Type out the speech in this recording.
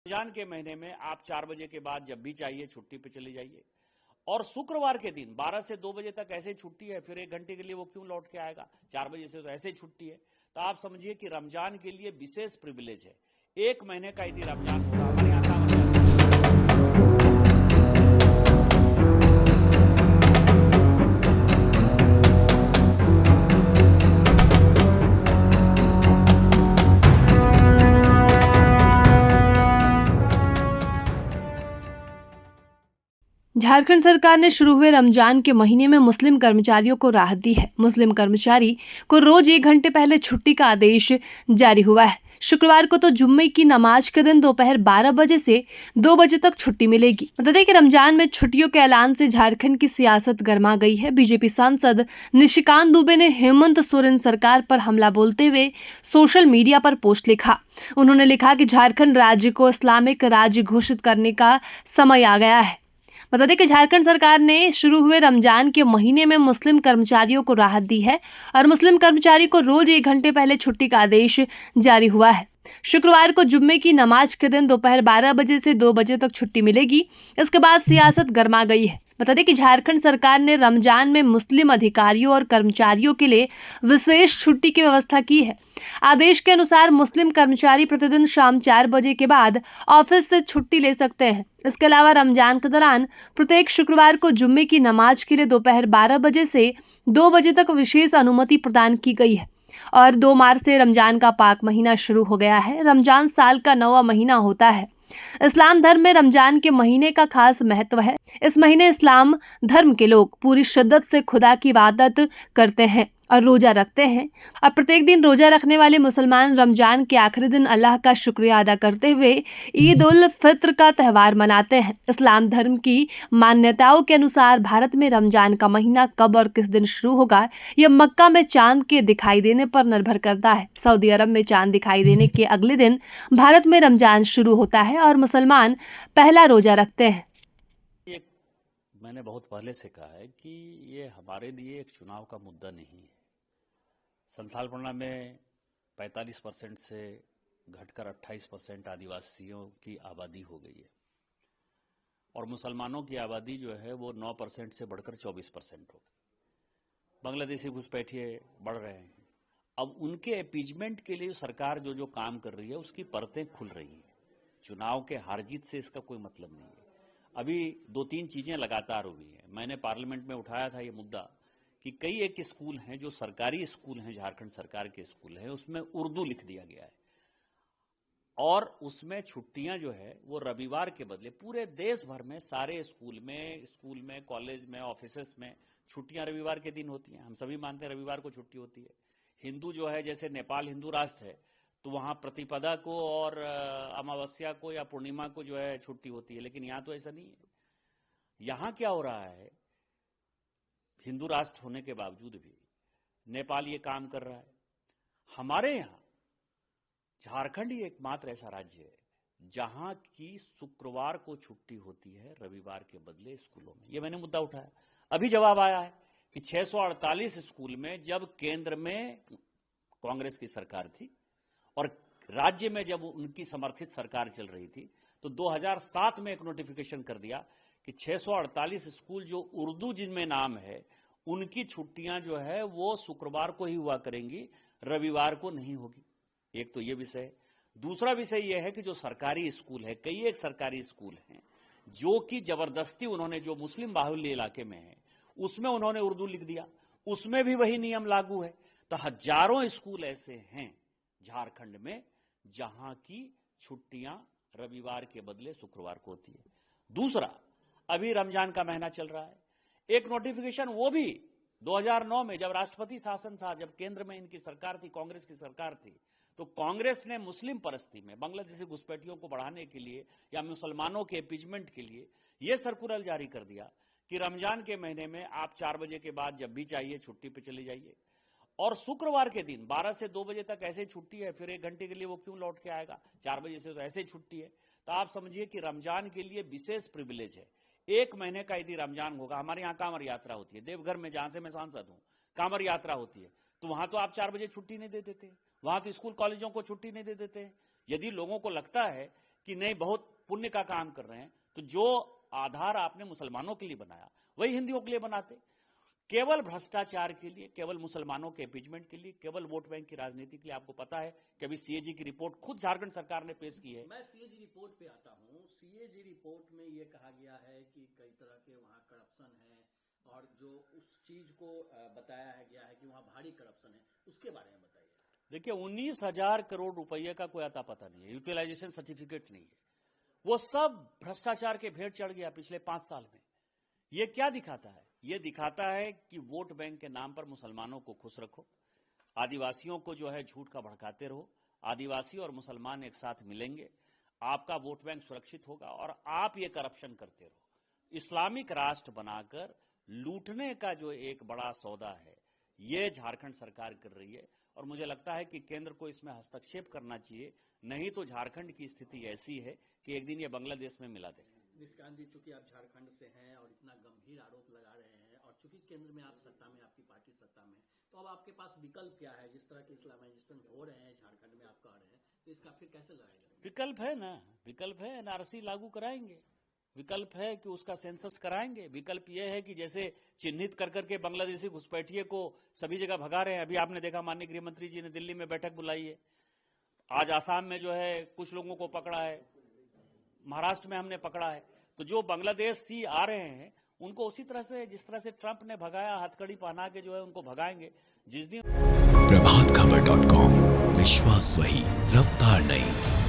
रमजान के महीने में आप 4 बजे के बाद जब भी चाहिए छुट्टी पे चले जाइए। और शुक्रवार के दिन 12 से 2 बजे तक ऐसे छुट्टी है, फिर 1 घंटे के लिए वो क्यों लौट के आएगा? 4 बजे से तो ऐसे छुट्टी है। तो आप समझिए कि रमजान के लिए विशेष प्रिविलेज है। 1 महीने का यदि रमजान होगा, हमारे यहाँ काम झारखंड सरकार ने शुरू हुए रमजान के महीने में मुस्लिम कर्मचारियों को राहत दी है। मुस्लिम कर्मचारी को रोज 1 घंटे पहले छुट्टी का आदेश जारी हुआ है। शुक्रवार को तो जुम्मे की नमाज के दिन दोपहर 12 बजे से 2 बजे तक छुट्टी मिलेगी। बता दें कि रमजान में छुट्टियों के ऐलान से झारखंड की सियासत गर्मा गई है। बीजेपी सांसद निशिकांत दुबे ने हेमंत सोरेन सरकार पर हमला बोलते हुए सोशल मीडिया पर पोस्ट लिखा। उन्होंने लिखा कि झारखंड राज्य को इस्लामिक राज्य घोषित करने का समय आ गया है। बता दें कि झारखंड सरकार ने शुरू हुए रमजान के महीने में मुस्लिम कर्मचारियों को राहत दी है और मुस्लिम कर्मचारी को रोज 1 घंटे पहले छुट्टी का आदेश जारी हुआ है। शुक्रवार को जुम्मे की नमाज के दिन दोपहर 12 बजे से 2 बजे तक छुट्टी मिलेगी। इसके बाद सियासत गर्मा गई है। बता दें कि झारखंड सरकार ने रमजान में मुस्लिम अधिकारियों और कर्मचारियों के लिए विशेष छुट्टी की व्यवस्था की है। आदेश के अनुसार मुस्लिम कर्मचारी प्रतिदिन शाम 4 बजे के बाद ऑफिस से छुट्टी ले सकते हैं। इसके अलावा रमजान के दौरान प्रत्येक शुक्रवार को जुम्मे की नमाज के लिए दोपहर 12 बजे से 2 बजे तक विशेष अनुमति प्रदान की गई है। और 2 मार्च से रमजान का पाक महीना शुरू हो गया है। रमजान साल का 9वां महीना होता है। इस्लाम धर्म में रमजान के महीने का खास महत्व है। इस महीने इस्लाम धर्म के लोग पूरी शिद्दत से खुदा की इबादत करते हैं और रोजा रखते हैं। और प्रत्येक दिन रोजा रखने वाले मुसलमान रमजान के आखिरी दिन अल्लाह का शुक्रिया अदा करते हुए ईद उल फित्र का त्यौहार मनाते हैं। इस्लाम धर्म की मान्यताओं के अनुसार भारत में रमजान का महीना कब और किस दिन शुरू होगा, यह मक्का में चांद के दिखाई देने पर निर्भर करता है। सऊदी अरब में चांद दिखाई देने के अगले दिन भारत में रमजान शुरू होता है और मुसलमान पहला रोजा रखते हैं। मैंने बहुत पहले से कहा है कि ये हमारे लिए एक चुनाव का मुद्दा नहीं है। संथालपना में 45% से घटकर 28% आदिवासियों की आबादी हो गई है और मुसलमानों की आबादी जो है वो 9% से बढ़कर 24% हो गई। बांग्लादेशी घुसपैठिए बढ़ रहे हैं। अब उनके अपीजमेंट के लिए सरकार जो काम कर रही है उसकी परतें खुल रही हैं। चुनाव के हार जीत से इसका कोई मतलब नहीं है। अभी 2-3 चीजें लगातार हुई हैं। मैंने पार्लियामेंट में उठाया था ये मुद्दा कि कई एक स्कूल हैं जो सरकारी स्कूल हैं, झारखंड सरकार के स्कूल हैं, उसमें उर्दू लिख दिया गया है और उसमें छुट्टियां जो है वो रविवार के बदले पूरे देश भर में सारे स्कूल में कॉलेज में ऑफिसेस में छुट्टियां रविवार के दिन होती हैं। हम सभी मानते हैं रविवार को छुट्टी होती है। हिंदू जो है, जैसे नेपाल हिंदू राष्ट्र है तो वहां प्रतिपदा को और अमावस्या को या पूर्णिमा को जो है छुट्टी होती है, लेकिन यहां तो ऐसा नहीं है। यहां क्या हो रहा है, हिंदू राष्ट्र होने के बावजूद भी नेपाल ये काम कर रहा है। हमारे यहां झारखंड ही एकमात्र ऐसा राज्य है जहां की शुक्रवार को छुट्टी होती है रविवार के बदले स्कूलों में। ये मैंने मुद्दा उठाया। अभी जवाब आया है कि 648 स्कूल में जब केंद्र में कांग्रेस की सरकार थी और राज्य में जब उनकी समर्थित सरकार चल रही थी तो 2007 में एक नोटिफिकेशन कर दिया कि 648 स्कूल जो उर्दू जिनमें नाम है उनकी छुट्टियां जो है वो शुक्रवार को ही हुआ करेंगी, रविवार को नहीं होगी। एक तो ये विषय है। दूसरा विषय यह है कि जो सरकारी स्कूल है, कई एक सरकारी स्कूल हैं जो कि जबरदस्ती उन्होंने, जो मुस्लिम बाहुल्य इलाके में है उसमें उन्होंने उर्दू लिख दिया, उसमें भी वही नियम लागू है। तो हजारों स्कूल ऐसे हैं झारखंड में जहां की छुट्टियां रविवार के बदले शुक्रवार को होती है। दूसरा, अभी रमजान का महीना चल रहा है। एक नोटिफिकेशन वो भी 2009 में जब राष्ट्रपति शासन था, जब केंद्र में इनकी सरकार थी, कांग्रेस की सरकार थी, तो कांग्रेस ने मुस्लिम परस्ती में बांग्लादेशी घुसपैठियों को बढ़ाने के लिए या मुसलमानों के अपीजमेंट के लिए यह सर्कुलर जारी कर दिया कि रमजान के महीने में आप 4 बजे के बाद जब भी चाहिए छुट्टी पे चले जाइए। और शुक्रवार के दिन 12 से 2 बजे तक ऐसे छुट्टी है, फिर 1 घंटे के लिए वो क्यों लौट के आएगा? 4 बजे से तो ऐसे छुट्टी है। तो आप समझिए कि रमजान के लिए विशेष प्रिविलेज है। 1 महीने का यदि रमजान होगा, हमारे यहाँ कांवर यात्रा होती है देवघर में, जहां से मैं सांसद हूं, कांवर यात्रा होती है, तो वहां तो आप 4 बजे छुट्टी नहीं दे देते, वहां तो स्कूल कॉलेजों को छुट्टी नहीं दे देते। यदि लोगों को लगता है कि नहीं बहुत पुण्य का काम कर रहे हैं, तो जो आधार आपने मुसलमानों के लिए बनाया वही हिंदुओं के लिए बनाते। केवल भ्रष्टाचार के लिए, केवल मुसलमानों के इम्पीचमेंट के लिए, केवल वोट बैंक की राजनीति के लिए। आपको पता है कि अभी सीएजी की रिपोर्ट खुद झारखंड सरकार ने पेश की है। मैं सीएजी रिपोर्ट पे आता हूँ। सीएजी रिपोर्ट में ये कहा गया है कि कई तरह के वहाँ करप्शन है, और जो उस चीज को बताया गया है कि वहाँ भारी करप्शन है, उसके बारे में बताइए। देखिए 19,000 करोड़ रुपए का कोई आता पता नहीं है, यूटिलाइजेशन सर्टिफिकेट नहीं है, वो सब भ्रष्टाचार के भेंट चढ़ गया पिछले 5 साल में। ये क्या दिखाता है? ये दिखाता है कि वोट बैंक के नाम पर मुसलमानों को खुश रखो, आदिवासियों को जो है झूठ का भड़काते रहो, आदिवासी और मुसलमान एक साथ मिलेंगे, आपका वोट बैंक सुरक्षित होगा, और आप ये करप्शन करते रहो। इस्लामिक राष्ट्र बनाकर लूटने का जो एक बड़ा सौदा है, ये झारखंड सरकार कर रही है, और मुझे लगता है कि केंद्र को इसमें हस्तक्षेप करना चाहिए, नहीं तो झारखंड की स्थिति ऐसी है कि एक दिन ये बांग्लादेश में मिला दे। निष्कांत जी, चूंकि आप झारखंड से हैं और इतना गंभीर आरोप लगा रहे हैं, और चूंकि केंद्र में आप सत्ता में, आपकी पार्टी सत्ता में, तो अब आपके पास विकल्प क्या है? जिस तरह के इस्लामाइजेशन हो रहे हैं झारखंड में, आप कह रहे हैं, तो इसका फिर कैसे लड़ाई करेंगे? विकल्प है ना, विकल्प है, एनआरसी लागू कराएंगे, विकल्प है कि उसका सेंसस कराएंगे, विकल्प यह है कि जैसे चिन्हित कर करके बांग्लादेशी घुसपैठिए को सभी जगह भगा रहे हैं। अभी आपने देखा माननीय गृह मंत्री जी ने दिल्ली में बैठक बुलाई है, आज आसाम में जो है कुछ लोगों को पकड़ा है, महाराष्ट्र में हमने पकड़ा है। तो जो बांग्लादेशी आ रहे हैं उनको उसी तरह से, जिस तरह से ट्रंप ने भगाया, हथकड़ी पहना के जो है उनको भगाएंगे जिस दिन। प्रभातखबर.com, विश्वास वही, रफ्तार नहीं।